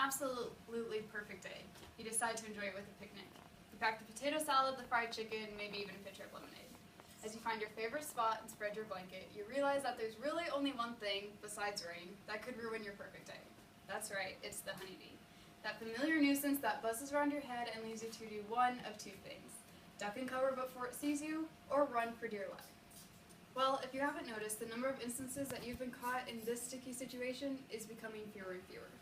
absolutely perfect day. You decide to enjoy it with a picnic. You pack the potato salad, the fried chicken, maybe even a pitcher of lemonade. As you find your favorite spot and spread your blanket, you realize that there's really only one thing, besides rain, that could ruin your perfect day. That's right, it's the honeybee. That familiar nuisance that buzzes around your head and leaves you to do one of two things: duck and cover before it sees you, or run for dear life. Well, if you haven't noticed, the number of instances that you've been caught in this sticky situation is becoming fewer and fewer.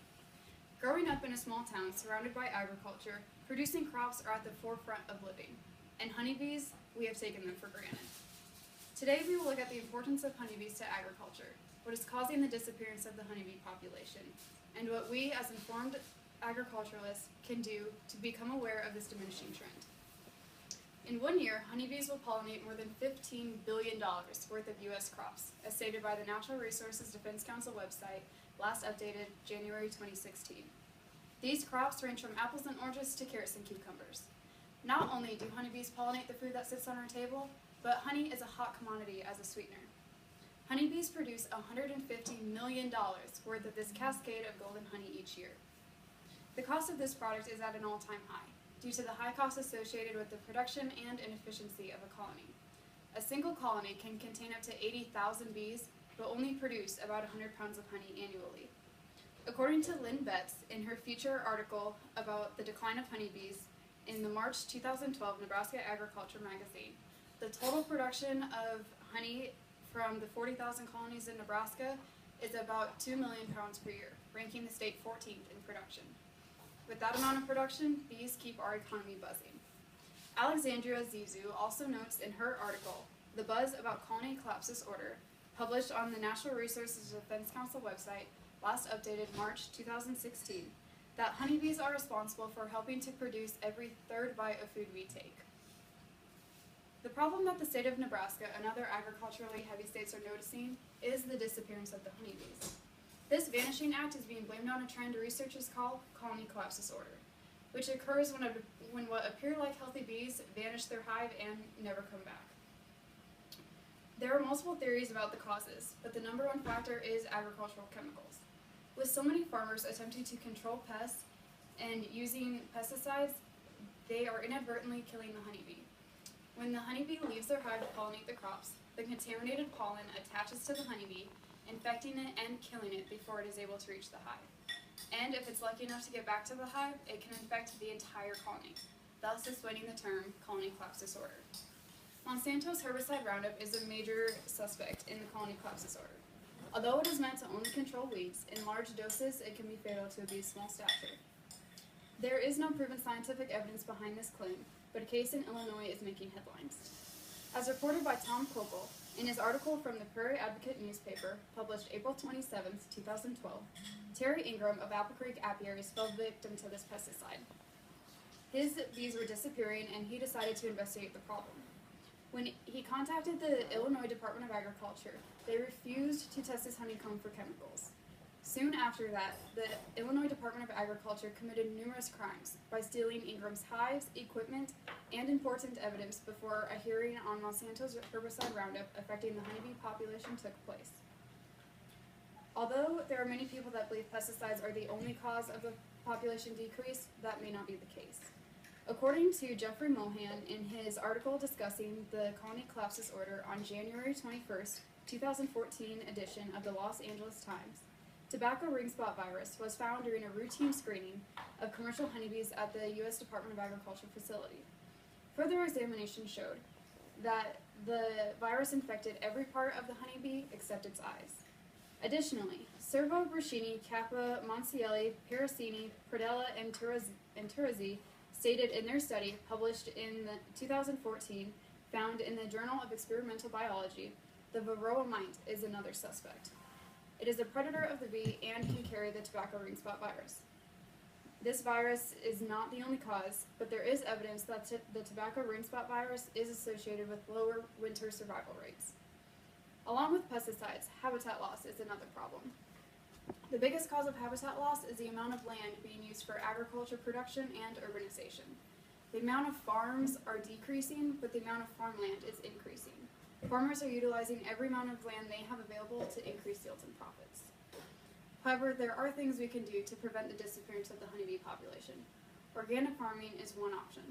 Growing up in a small town surrounded by agriculture, producing crops are at the forefront of living, and honeybees, we have taken them for granted. Today we will look at the importance of honeybees to agriculture, what is causing the disappearance of the honeybee population, and what we as informed agriculturalists can do to become aware of this diminishing trend. In 1 year, honeybees will pollinate more than $15 billion worth of U.S. crops, as stated by the Natural Resources Defense Council website, last updated January 2016. These crops range from apples and oranges to carrots and cucumbers. Not only do honeybees pollinate the food that sits on our table, but honey is a hot commodity as a sweetener. Honeybees produce $150 million worth of this cascade of golden honey each year. The cost of this product is at an all-time high, due to the high costs associated with the production and inefficiency of a colony. A single colony can contain up to 80,000 bees, but only produce about 100 pounds of honey annually. According to Lynn Betts, in her feature article about the decline of honeybees in the March 2012 Nebraska Agriculture magazine, the total production of honey from the 40,000 colonies in Nebraska is about 2 million pounds per year, ranking the state 14th in production. With that amount of production, bees keep our economy buzzing. Alexandria Zizou also notes in her article, The Buzz About Colony Collapse Disorder, published on the Natural Resources Defense Council website, last updated March 2016, that honeybees are responsible for helping to produce every third bite of food we take. The problem that the state of Nebraska and other agriculturally heavy states are noticing is the disappearance of the honeybees. This vanishing act is being blamed on a trend researchers call colony collapse disorder, which occurs when what appear like healthy bees vanish their hive and never come back. There are multiple theories about the causes, but the number one factor is agricultural chemicals. With so many farmers attempting to control pests and using pesticides, they are inadvertently killing the honeybee. When the honeybee leaves their hive to pollinate the crops, the contaminated pollen attaches to the honeybee, infecting it and killing it before it is able to reach the hive. And if it's lucky enough to get back to the hive, it can infect the entire colony, thus explaining the term colony collapse disorder. Monsanto's herbicide Roundup is a major suspect in the colony collapse disorder. Although it is meant to only control weeds, in large doses it can be fatal to a bee's small stature. There is no proven scientific evidence behind this claim, but a case in Illinois is making headlines. As reported by Tom Kokel in his article from the Prairie Advocate newspaper, published April 27, 2012, Terry Ingram of Apple Creek Apiaries fell victim to this pesticide. His bees were disappearing, and he decided to investigate the problem. When he contacted the Illinois Department of Agriculture, they refused to test his honeycomb for chemicals. Soon after that, the Illinois Department of Agriculture committed numerous crimes by stealing Ingram's hives, equipment, and important evidence before a hearing on Monsanto's herbicide Roundup affecting the honeybee population took place. Although there are many people that believe pesticides are the only cause of the population decrease, that may not be the case. According to Jeffrey Mohan in his article discussing the colony collapse disorder on January 21st, 2014 edition of the Los Angeles Times, tobacco ring spot virus was found during a routine screening of commercial honeybees at the U.S. Department of Agriculture facility. Further examination showed that the virus infected every part of the honeybee except its eyes. Additionally, Servo, Bruscini, Kappa, Monsielli, Pericini, Pradella, and Turazzi stated in their study, published in 2014, found in the Journal of Experimental Biology, the varroa mite is another suspect. It is a predator of the bee and can carry the tobacco ring spot virus. This virus is not the only cause, but there is evidence that the tobacco ring spot virus is associated with lower winter survival rates. Along with pesticides, habitat loss is another problem. The biggest cause of habitat loss is the amount of land being used for agriculture production and urbanization. The amount of farms are decreasing, but the amount of farmland is increasing. Farmers are utilizing every amount of land they have available to increase yields and profits. However, there are things we can do to prevent the disappearance of the honeybee population. Organic farming is one option.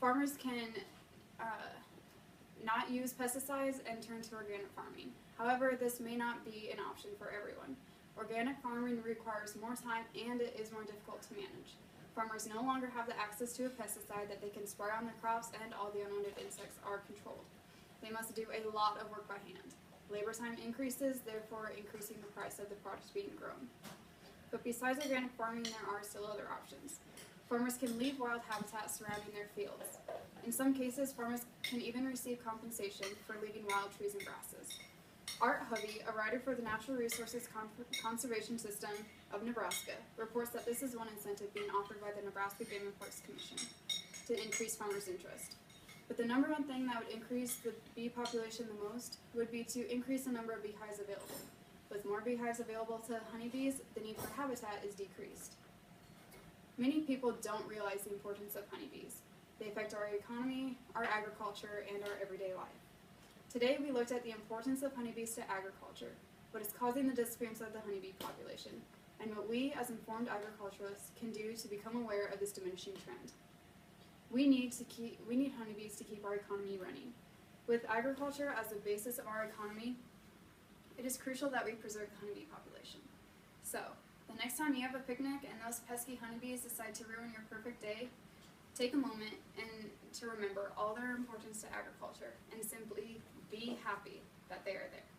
Farmers can not use pesticides and turn to organic farming. However, this may not be an option for everyone. Organic farming requires more time and it is more difficult to manage. Farmers no longer have the access to a pesticide that they can spray on their crops, and all the unwanted insects are controlled. They must do a lot of work by hand. Labor time increases, therefore increasing the price of the product being grown. But besides organic farming, there are still other options. Farmers can leave wild habitat surrounding their fields. In some cases, farmers can even receive compensation for leaving wild trees and grasses. Art Hovey, a writer for the Natural Resources Conservation System of Nebraska, reports that this is one incentive being offered by the Nebraska Game and Parks Commission to increase farmers' interest. But the number one thing that would increase the bee population the most would be to increase the number of beehives available. With more beehives available to honeybees, the need for habitat is decreased. Many people don't realize the importance of honeybees. They affect our economy, our agriculture, and our everyday life. Today we looked at the importance of honeybees to agriculture, what is causing the disappearance of the honeybee population, and what we as informed agriculturalists can do to become aware of this diminishing trend. We need honeybees to keep our economy running. With agriculture as the basis of our economy, it is crucial that we preserve the honeybee population. So, the next time you have a picnic and those pesky honeybees decide to ruin your perfect day, take a moment and to remember all their importance to agriculture and simply be happy that they are there.